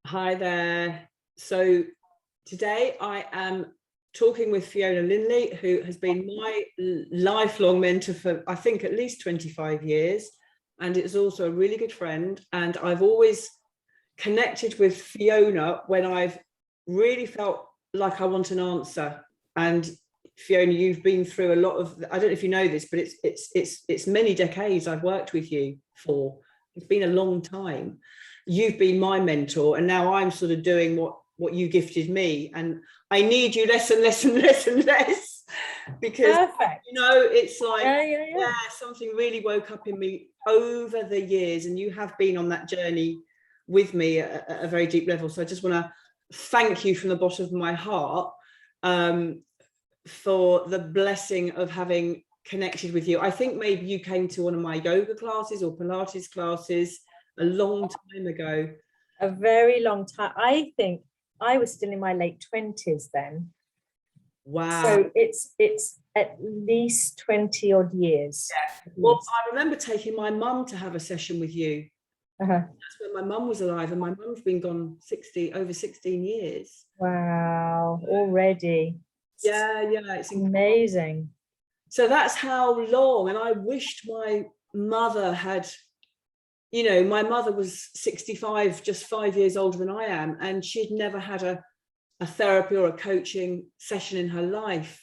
Hi there. So today I am talking with Fiona Lyndley, who has been my lifelong mentor for, I think, at least 25 years. And it's also a really good friend. And I've always connected with Fiona when I've really felt like I want an answer. And Fiona, you've been through a lot of, I don't know if you know this, but it's many decades I've worked with you for. It's been a long time. You've been my mentor, and now I'm sort of doing what you gifted me, and I need you less and less and less and less, because Perfect. it's like yeah, something really woke up in me over the years, and you have been on that journey with me at a very deep level. So I just want to thank you from the bottom of my heart for the blessing of having connected with you. I think maybe you came to one of my yoga classes or Pilates classes a long time ago. A very long time. I think I was still in my late 20s then. Wow. So it's at least 20 odd years. Yeah. Well, I remember taking my mum to have a session with you. That's when my mum was alive, and my mum's been gone over 16 years. Wow, already. Yeah, it's amazing. So that's how long. And I wished my mother had, my mother was 65, just 5 years older than I am, and she'd never had a therapy or a coaching session in her life.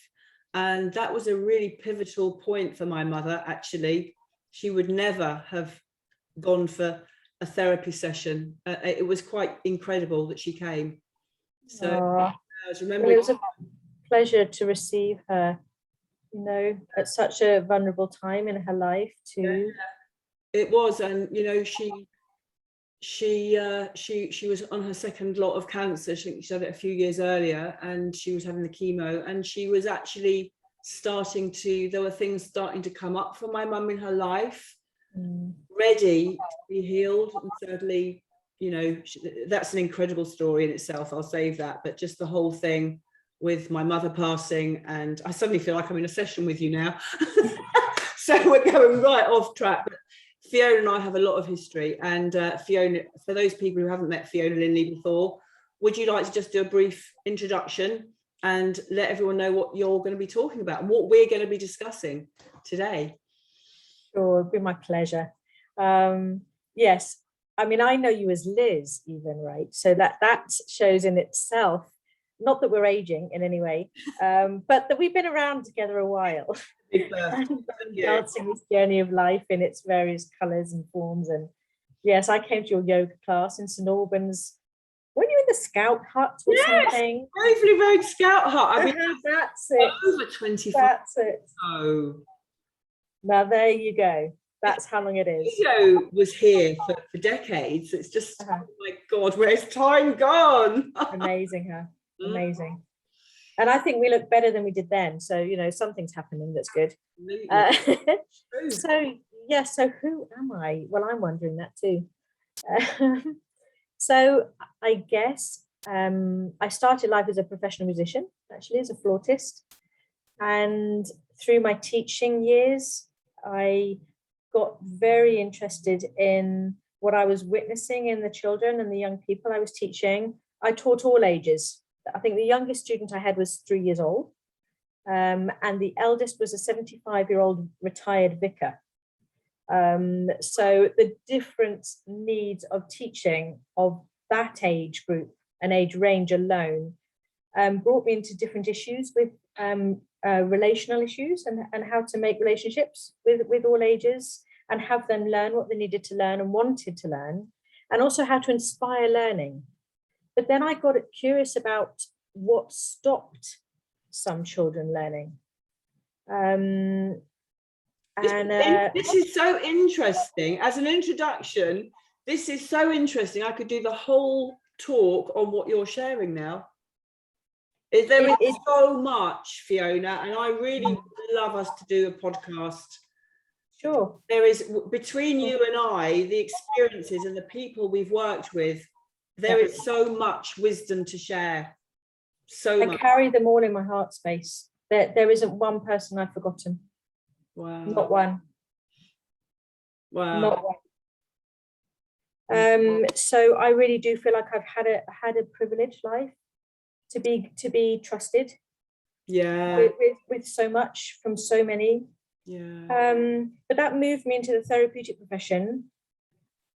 And that was a really pivotal point for my mother, actually. She would never have gone for a therapy session. It was quite incredible that she came. So I was remembering. Well, it was a pleasure to receive her, at such a vulnerable time in her life too. Yeah, it was. And she was on her second lot of cancer. She had it a few years earlier, and she was having the chemo, and she was actually there were things starting to come up for my mum in her life, ready to be healed. And thirdly, that's an incredible story in itself. I'll save that. But just the whole thing with my mother passing, and I suddenly feel like I'm in a session with you now. So we're going right off track. But Fiona and I have a lot of history. And Fiona, for those people who haven't met Fiona Lyndley before, would you like to just do a brief introduction and let everyone know what you're going to be talking about and what we're going to be discussing today? Sure, it'd be my pleasure. Yes, I mean, I know you as Liz even, right? So that shows in itself, not that we're aging in any way, but that we've been around together a while. Dancing this journey of life in its various colours and forms. And yes, I came to your yoga class in St Albans. Were you in the Scout Hut or something? Gravely Road Scout Hut. I mean, that's it. Over 25. That's it. Oh. Now there you go. That's how long it is. Video was here for decades. It's just, oh my God, where's time gone? Amazing, huh? Amazing. And I think we look better than we did then. So, something's happening that's good. So who am I? Well, I'm wondering that too. So I guess I started life as a professional musician, actually, as a flautist. And through my teaching years, I got very interested in what I was witnessing in the children and the young people I was teaching. I taught all ages. I think the youngest student I had was 3 years old. And the eldest was a 75-year-old retired vicar. So the different needs of teaching of that age group and age range alone brought me into different issues with relational issues and how to make relationships with all ages and have them learn what they needed to learn and wanted to learn, and also how to inspire learning. But then I got curious about what stopped some children learning. This is so interesting. As an introduction, this is so interesting. I could do the whole talk on what you're sharing now. There is so much, Fiona, and I really would love us to do a podcast. Sure. There is, between you and I, the experiences and the people we've worked with, there is so much wisdom to share. I carry them all in my heart space. There isn't one person I've forgotten. Wow. Not one. Wow. Not one. So I really do feel like I've had a privileged life to be trusted with so much from so many. But that moved me into the therapeutic profession,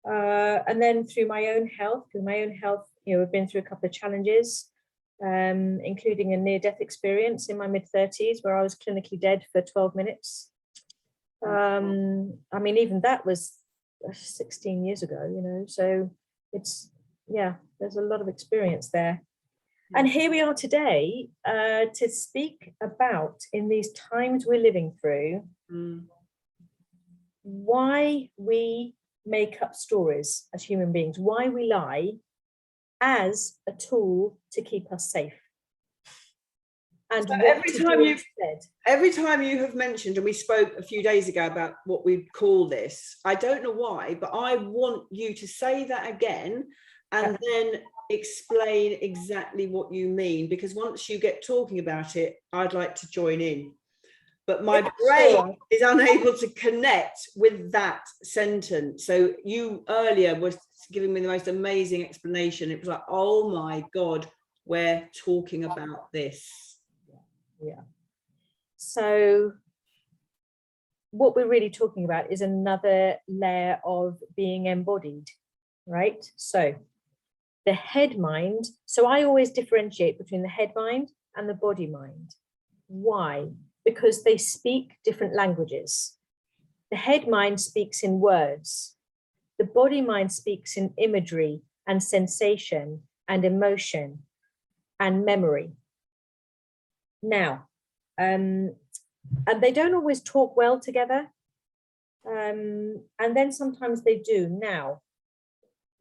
and then through my own health, because my own health, I've been through a couple of challenges, including a near-death experience in my mid-30s where I was clinically dead for 12 minutes. I mean, even that was 16 years ago, so it's, there's a lot of experience there. And here we are today to speak about, in these times we're living through, why we make up stories as human beings, why we lie as a tool to keep us safe. And so every time you have mentioned, and we spoke a few days ago about what we'd call this, I don't know why, but I want you to say that again and then explain exactly what you mean, because once you get talking about it, I'd like to join in. But my brain is unable to connect with that sentence. So you earlier was giving me the most amazing explanation. It was like, oh my God, we're talking about this. Yeah. So what we're really talking about is another layer of being embodied, right? So the head mind. So I always differentiate between the head mind and the body mind. Why? Because they speak different languages. The head mind speaks in words. The body mind speaks in imagery and sensation and emotion and memory. Now, and they don't always talk well together. And then sometimes they do. Now,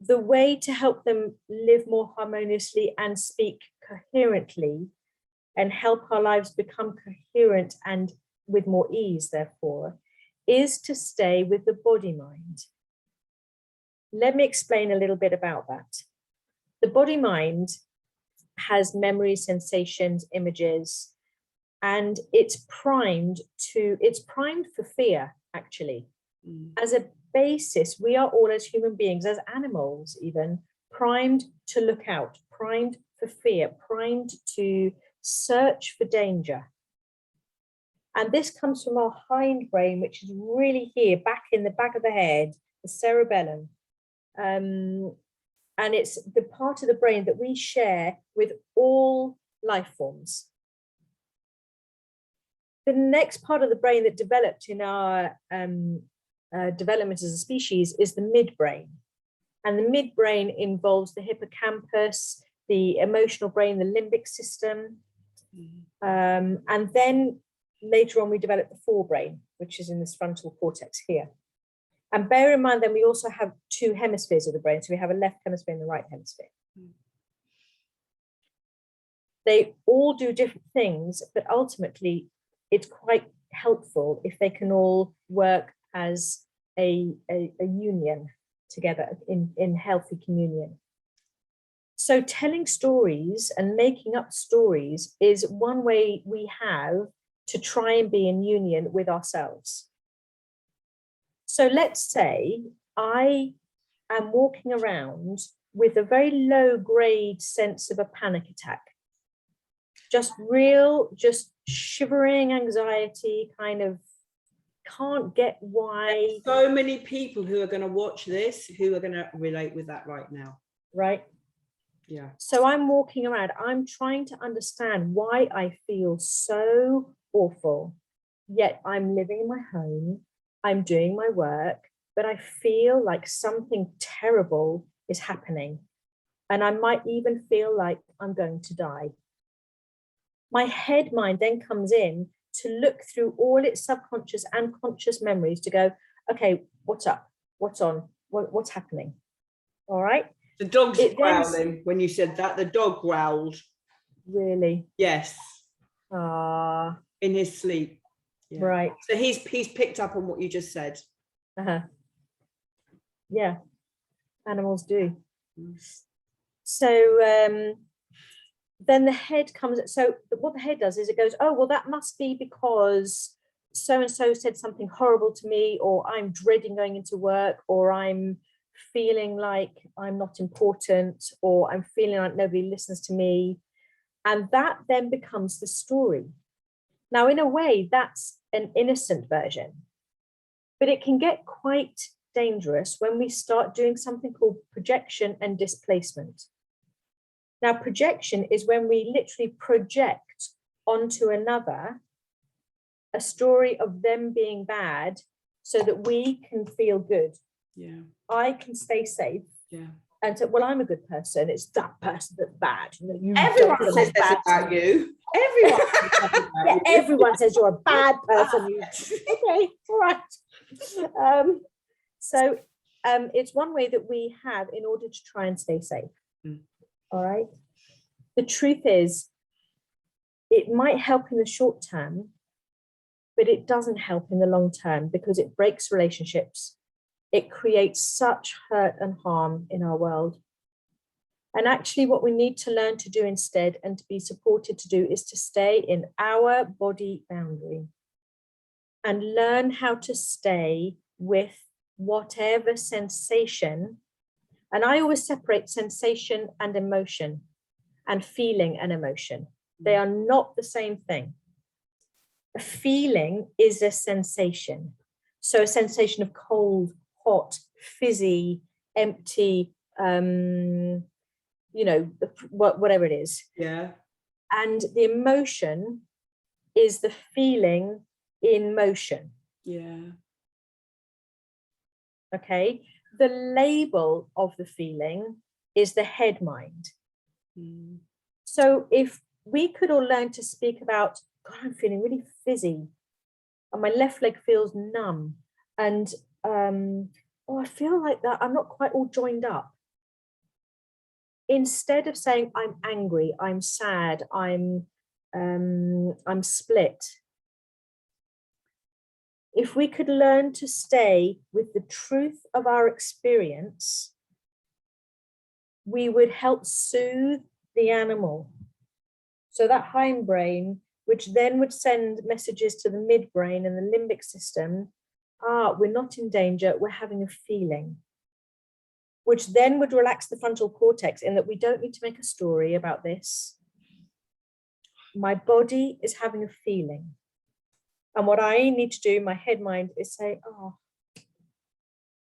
the way to help them live more harmoniously and speak coherently and help our lives become coherent and with more ease, therefore, is to stay with the body mind. Let me explain a little bit about that. The body mind has memories, sensations, images, and it's primed for fear, actually. As a basis, we are all, as human beings, as animals even, primed to look out, primed for fear, primed to search for danger. And this comes from our hindbrain, which is really here, back in the back of the head, the cerebellum. And it's the part of the brain that we share with all life forms. The next part of the brain that developed in our development as a species is the midbrain. And the midbrain involves the hippocampus, the emotional brain, the limbic system. And then later on, we develop the forebrain, which is in this frontal cortex here. And bear in mind, then we also have two hemispheres of the brain. So we have a left hemisphere and the right hemisphere. They all do different things, but ultimately, it's quite helpful if they can all work as a union together in healthy communion. So telling stories and making up stories is one way we have to try and be in union with ourselves. So let's say I am walking around with a very low grade sense of a panic attack. Just shivering anxiety, kind of can't get why. There's so many people who are going to watch this who are going to relate with that right now. Right. Yeah. So I'm walking around, I'm trying to understand why I feel so awful, yet I'm living in my home, I'm doing my work, but I feel like something terrible is happening. And I might even feel like I'm going to die. My head mind then comes in to look through all its subconscious and conscious memories to go, okay, what's up? What's on? What's happening? All right. The dog's growling when you said that. The dog growled. Really? Yes. In his sleep. Yeah. Right. So he's picked up on what you just said. Yeah. Animals do. So then the head comes. So what the head does is it goes, oh, well, that must be because so-and-so said something horrible to me, or I'm dreading going into work, or I'm feeling like I'm not important, or I'm feeling like nobody listens to me. And that then becomes the story. Now, in a way, that's an innocent version, but it can get quite dangerous when we start doing something called projection and displacement. Now, projection is when we literally project onto another a story of them being bad so that we can feel good. Yeah. I can stay safe. Yeah. And so, well, I'm a good person. It's that person that's bad. You Everyone says this about you. Everyone. Yeah, everyone says you're a bad person. Okay, all right. So it's one way that we have in order to try and stay safe. All right. The truth is, it might help in the short term, but it doesn't help in the long term, because it breaks relationships. It creates such hurt and harm in our world. And actually, what we need to learn to do instead, and to be supported to do, is to stay in our body boundary and learn how to stay with whatever sensation. And I always separate sensation and emotion, and feeling and emotion. They are not the same thing. A feeling is a sensation. So a sensation of cold, hot, fizzy, empty, whatever it is. Yeah. And the emotion is the feeling in motion. Yeah. Okay. The label of the feeling is the head mind. So if we could all learn to speak about, God, I'm feeling really fizzy, and my left leg feels numb, and I feel like that I'm not quite all joined up. Instead of saying I'm angry, I'm sad, I'm split. If we could learn to stay with the truth of our experience, we would help soothe the animal. So that hindbrain, which then would send messages to the midbrain and the limbic system, we're not in danger, we're having a feeling, which then would relax the frontal cortex, in that we don't need to make a story about this. My body is having a feeling. And what I need to do, my head mind, is say,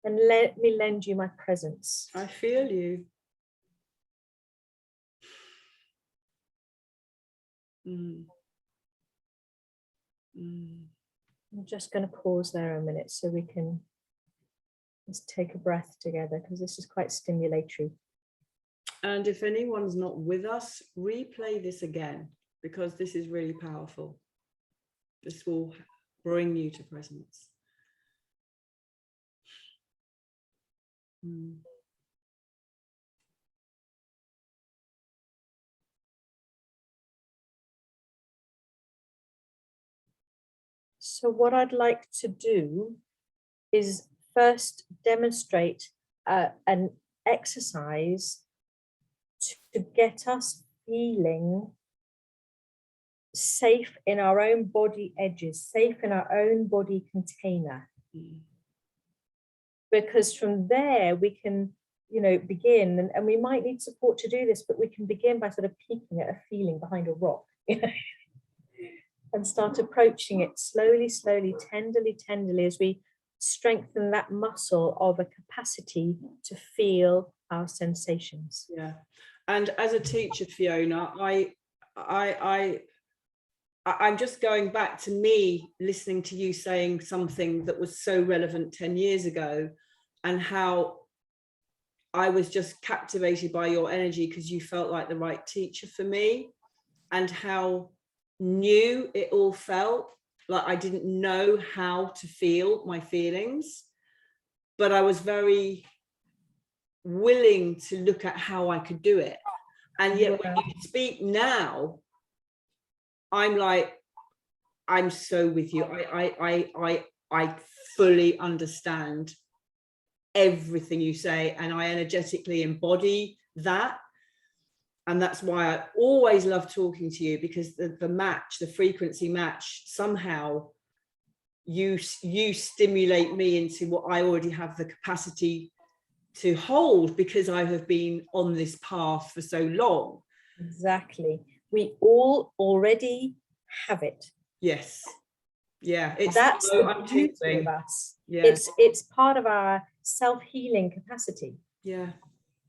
and let me lend you my presence. I feel you. I'm just going to pause there a minute so we can just take a breath together, because this is quite stimulatory. And if anyone's not with us, replay this again, because this is really powerful. This will bring you to presence. So what I'd like to do is first demonstrate an exercise to get us feeling safe in our own body edges, safe in our own body container. Because from there we can, begin, and we might need support to do this, but we can begin by sort of peeking at a feeling behind a rock, and start approaching it slowly, tenderly, as we strengthen that muscle of a capacity to feel our sensations. Yeah. And as a teacher, Fiona, I'm just going back to me listening to you saying something that was so relevant 10 years ago, and how I was just captivated by your energy because you felt like the right teacher for me, and how new it all felt. Like I didn't know how to feel my feelings, but I was very willing to look at how I could do it. And yet when you speak now, I'm like, I'm so with you. I fully understand everything you say, and I energetically embody that. And that's why I always love talking to you, because the frequency match, somehow you stimulate me into what I already have the capacity hold, because I have been on this path for so long. Exactly. We all already have it. Yes. Yeah. That's the beauty of us. Yeah. It's part of our self-healing capacity. Yeah.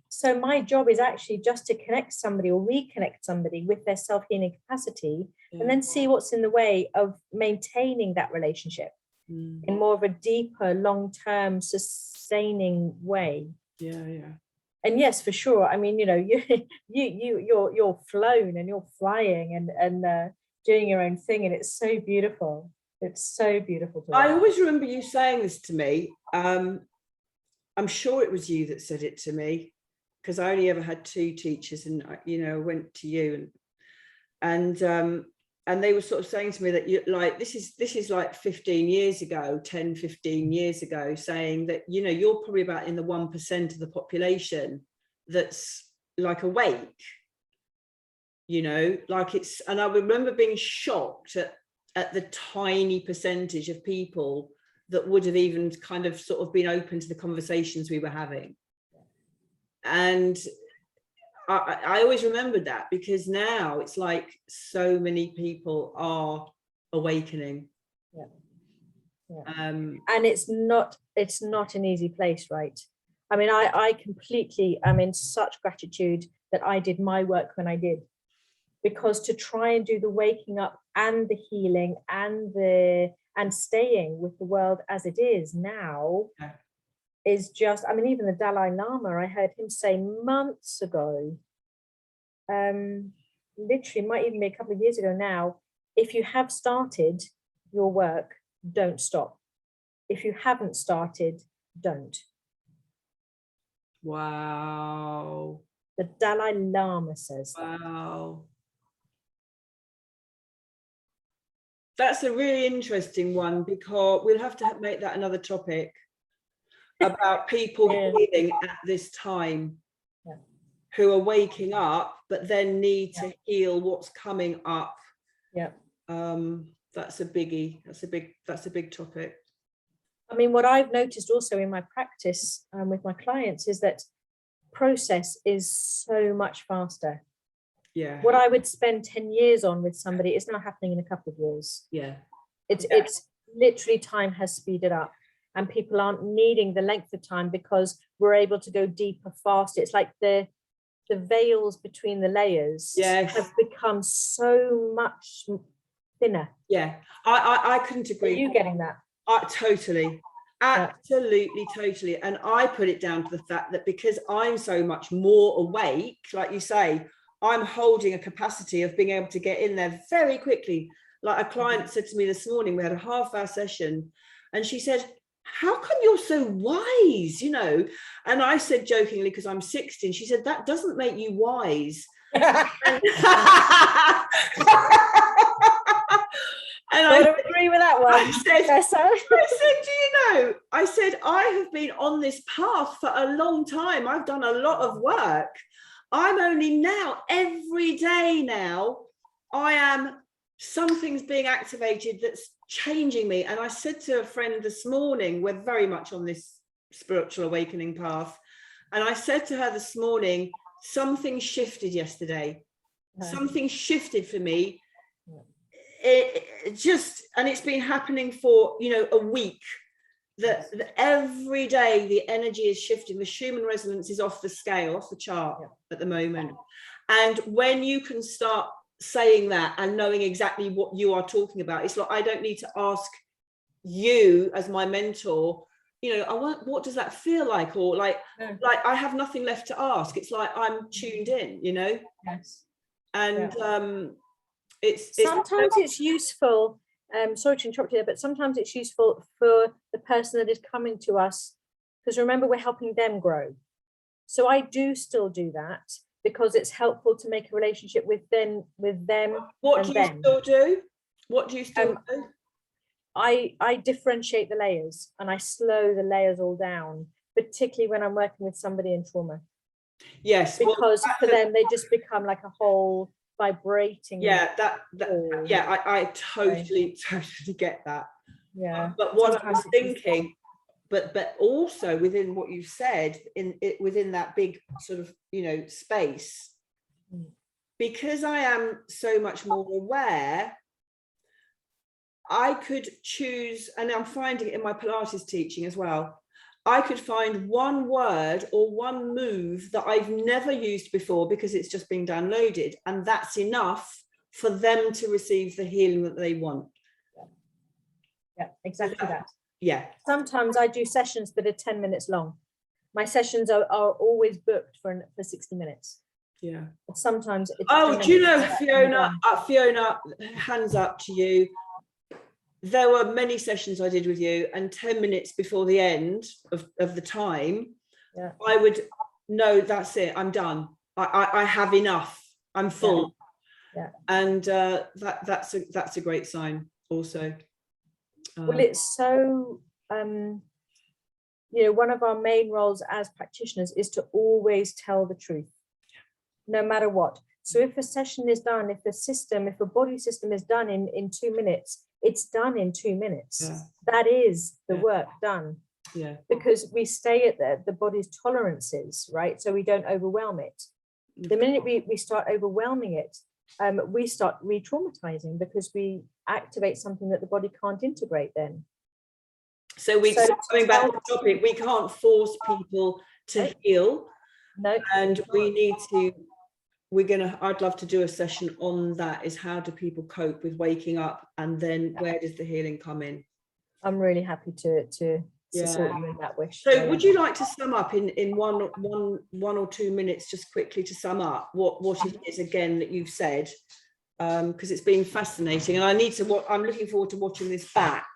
So my job is actually just to connect somebody or reconnect somebody with their self-healing capacity, and then see what's in the way of maintaining that relationship in more of a deeper, long-term, sustaining way. Yeah, yeah. And yes, for sure. I mean, you're flown and you're flying and doing your own thing, and it's so beautiful. It's so beautiful to watch. I always remember you saying this to me. I'm sure it was you that said it to me, because I only ever had 2 teachers, and I went to you, and they were sort of saying to me that you this is like 15 years ago, 10, 15 years ago, saying that you're probably about in the 1% of the population that's like awake, like it's, and I remember being shocked at the tiny percentage of people that would have even kind of sort of been open to the conversations we were having. And I always remembered that, because now it's like so many people are awakening. Yeah. And it's not an easy place, right? I mean, I completely am in such gratitude that I did my work when I did, because to try and do the waking up and the healing and staying with the world as it is now is just, I mean, even the Dalai Lama, I heard him say months ago, literally might even be a couple of years ago now, if you have started your work, don't stop. If you haven't started, don't. Wow. The Dalai Lama says that. Wow. That's a really interesting one, because we'll have to make that another topic about people healing at this time, who are waking up, but then need to heal what's coming up. Yeah. That's a biggie. That's a big topic. I mean, what I've noticed also in my practice with my clients is that process is so much faster. Yeah. What I would spend 10 years on with somebody is now happening in a couple of years. Yeah. It's literally, time has speeded up, and people aren't needing the length of time because we're able to go deeper, faster. It's like the veils between the layers have become so much thinner. Yeah, I couldn't agree. Are you getting that? Totally. Absolutely, totally. And I put it down to the fact that because I'm so much more awake, like you say, I'm holding a capacity of being able to get in there very quickly. Like a client said to me this morning, we had a half-hour session, and she said, how come you're so wise, And I said jokingly, because I'm 60, and she said, that doesn't make you wise. And I don't agree with that one. I said, I said, I have been on this path for a long time. I've done a lot of work. I'm only now, every day now, something's being activated that's changing me. And I said to a friend this morning, we're very much on this spiritual awakening path. And I said to her this morning, something shifted yesterday. Something shifted for me. And it's been happening for a week, that every day the energy is shifting. The Schumann resonance is off the scale, off the chart at the moment. And when you can start saying that and knowing exactly what you are talking about, it's like, I don't need to ask you as my mentor, what does that feel like, or like I have nothing left to ask. It's like I'm tuned in, Yes. And sometimes it's useful, sorry to interrupt you there, but sometimes it's useful for the person that is coming to us, because remember, we're helping them grow. So I do still do that, because it's helpful to make a relationship with them. What do you still do? What do you still do? I differentiate the layers, and I slow the layers all down, particularly when I'm working with somebody in trauma. Yes, because for them, they just become like a whole vibrating. I totally get that. Yeah. But what I was thinking, but also within what you've said, within that big sort of, you know, space, because I am so much more aware, I could choose, and I'm finding it in my Pilates teaching as well, I could find one word or one move that I've never used before because it's just been downloaded, and that's enough for them to receive the healing that they want. Yeah, exactly that. Yeah. Sometimes I do sessions that are 10 minutes long. My sessions are always booked for 60 minutes. Yeah. But sometimes it's do you know, Fiona, Fiona, hands up to you. There were many sessions I did with you, and 10 minutes before the end of the time, yeah, I would know, that's it, I'm done. I have enough. I'm full. Yeah. And that's a great sign also. Well, it's so, you know, one of our main roles as practitioners is to always tell the truth, no matter what. So if a session is done, if a body system is done in 2 minutes, it's done in 2 minutes. Yeah. That is the work done. Yeah. Because we stay at the body's tolerances, right? So we don't overwhelm it. The minute we start overwhelming it, we start re-traumatizing, because we activate something that the body can't integrate then. So coming back to the topic, we can't force people to heal. No. And we need to, I'd love to do a session on that, is how do people cope with waking up, and then where does the healing come in? I'm really happy to support you in that wish. So would you like to sum up in one or 2 minutes, just quickly to sum up what it is again that you've said, because it's been fascinating, and I'm looking forward to watching this back,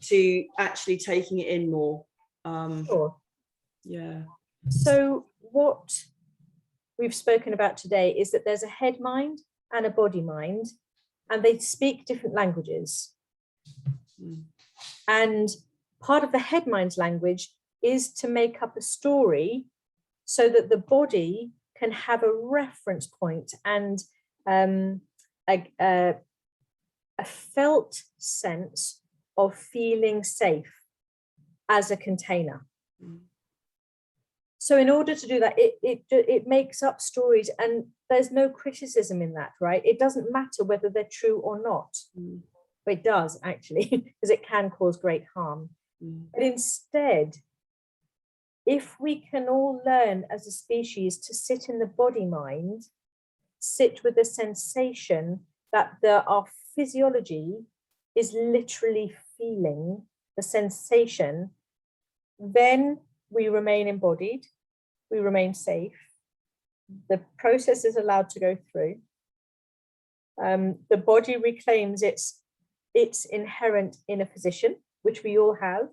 to actually taking it in more. Sure. Yeah. So what we've spoken about today is that there's a head mind and a body mind, and they speak different languages. And part of the head mind's language is to make up a story so that the body can have a reference point and a felt sense of feeling safe as a container. So in order to do that, it makes up stories, and there's no criticism in that, right? It doesn't matter whether they're true or not. But it does, actually, because it can cause great harm. But instead, if we can all learn as a species to sit in the body mind, sit with the sensation that our physiology is literally feeling the sensation, then we remain embodied, we remain safe, the process is allowed to go through, the body reclaims its inherent inner position, which we all have.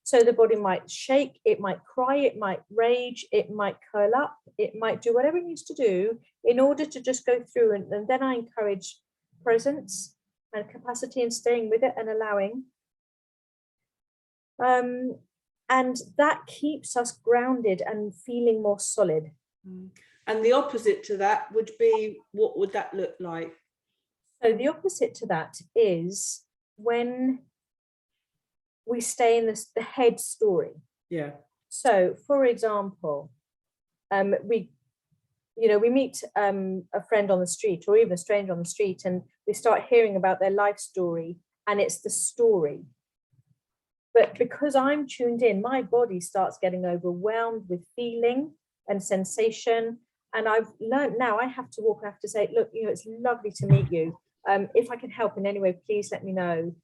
So the body might shake, it might cry, it might rage, it might curl up, it might do whatever it needs to do in order to just go through. And then I encourage presence and capacity in staying with it and allowing. And that keeps us grounded and feeling more solid. And the opposite to that would be, what would that look like? So the opposite to that is when we stay in the head story. Yeah. So, for example, we meet a friend on the street, or even a stranger on the street, and we start hearing about their life story, and it's the story. But because I'm tuned in, my body starts getting overwhelmed with feeling and sensation. And I've learned now I have to say, look, it's lovely to meet you. If I can help in any way, please let me know.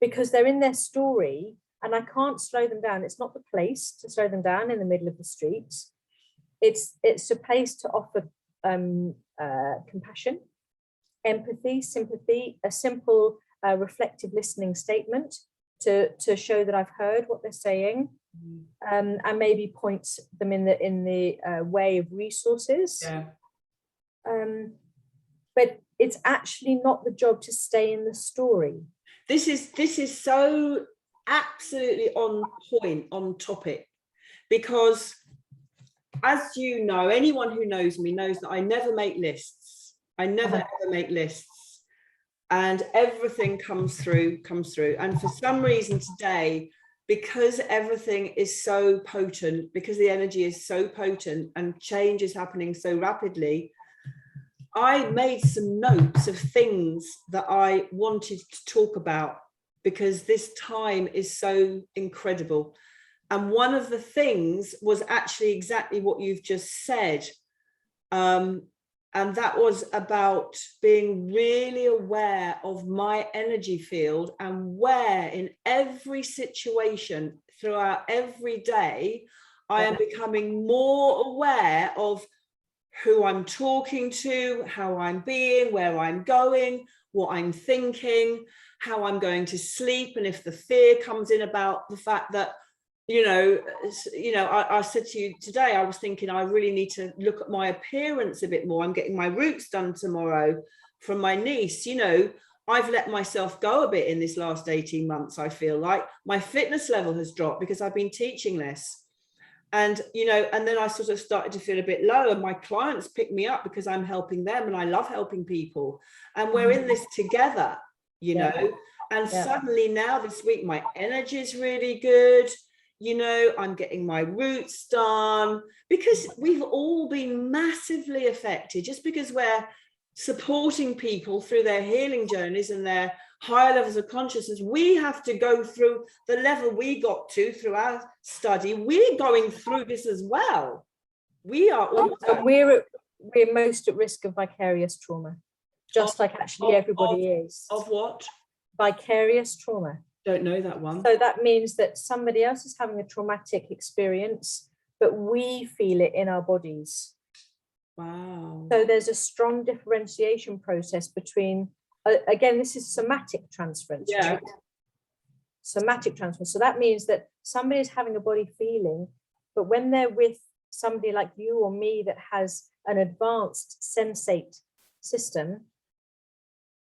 Because they're in their story and I can't slow them down. It's not the place to slow them down in the middle of the street. It's a place to offer compassion, empathy, sympathy, a simple reflective listening statement to show that I've heard what they're saying, and maybe point them in the way of resources. Yeah. But it's actually not the job to stay in the story. This is so absolutely on point, on topic, because as you know, anyone who knows me knows that I never make lists. I never ever make lists. And everything comes through. And for some reason today, because everything is so potent, because the energy is so potent and change is happening so rapidly, I made some notes of things that I wanted to talk about because this time is so incredible. And one of the things was actually exactly what you've just said. And that was about being really aware of my energy field and where in every situation throughout every day, I am becoming more aware of who I'm talking to, how I'm being, where I'm going, what I'm thinking, how I'm going to sleep. And if the fear comes in about the fact that, I said to you today, I was thinking I really need to look at my appearance a bit more. I'm getting my roots done tomorrow from my niece. I've let myself go a bit in this last 18 months. I feel like my fitness level has dropped because I've been teaching less. And, and then I sort of started to feel a bit low, and my clients pick me up because I'm helping them and I love helping people. And we're in this together, and suddenly now this week, my energy is really good. I'm getting my roots done because we've all been massively affected. Just because we're supporting people through their healing journeys and their higher levels of consciousness, we have to go through the level we got to through our study. We're going through this as well. We are also. We're most at risk of vicarious trauma, just like actually everybody is. Of what? Vicarious trauma. Don't know that one. So that means that somebody else is having a traumatic experience, but we feel it in our bodies. Wow. So there's a strong differentiation process between, again, this is somatic transference. Yeah. Right? Somatic transference. So that means that somebody is having a body feeling, but when they're with somebody like you or me that has an advanced sensate system,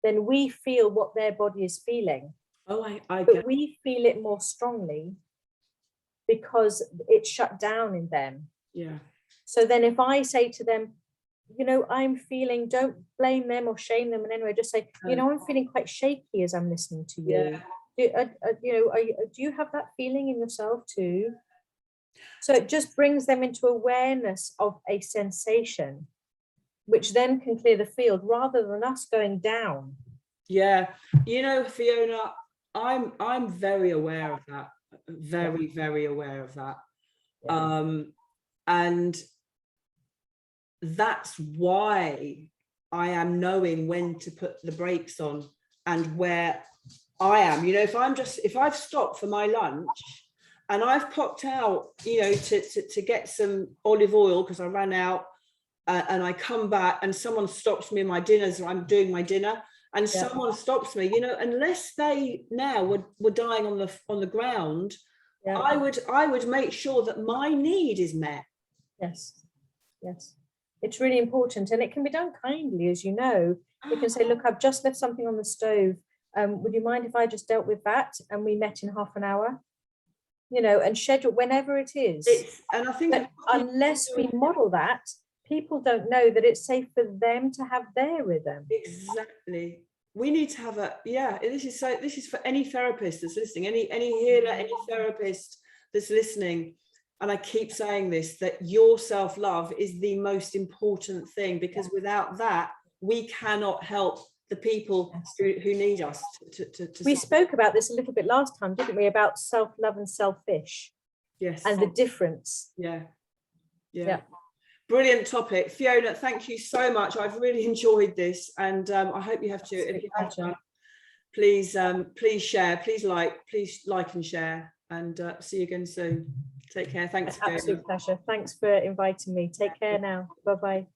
then we feel what their body is feeling. Oh, I but get. We feel it more strongly because it's shut down in them. Yeah. So then if I say to them, I'm feeling, don't blame them or shame them in any way, just say, I'm feeling quite shaky as I'm listening to you. Yeah. Do you have that feeling in yourself too? So it just brings them into awareness of a sensation, which then can clear the field rather than us going down. Yeah. Fiona, I'm very aware of that. Very, very aware of that. Yeah. And that's why I am knowing when to put the brakes on and where I am. If I've stopped for my lunch and I've popped out, to get some olive oil because I ran out, and I come back and someone stops me in my dinner as I'm doing my dinner, and someone stops me, unless they now were dying on the ground, I would make sure that my need is met. Yes. It's really important, and it can be done kindly, as you know. You can say, look, I've just left something on the stove. Would you mind if I just dealt with that? And we met in half an hour, and schedule whenever it is. And I think but unless we model that, people don't know that it's safe for them to have their rhythm. Exactly. We need to have this is for any therapist that's listening, any healer, any therapist that's listening. And I keep saying this, that your self-love is the most important thing, because without that, we cannot help the people who need us to we spoke about this a little bit last time, didn't we, about self-love and selfish? Yes. And the difference. Yeah. Brilliant topic. Fiona, thank you so much. I've really enjoyed this, and I hope you have to, if you have done, please share, please like and share, and see you again soon. Take care. Thanks. Absolute pleasure. Thanks for inviting me. Take care now. Bye-bye.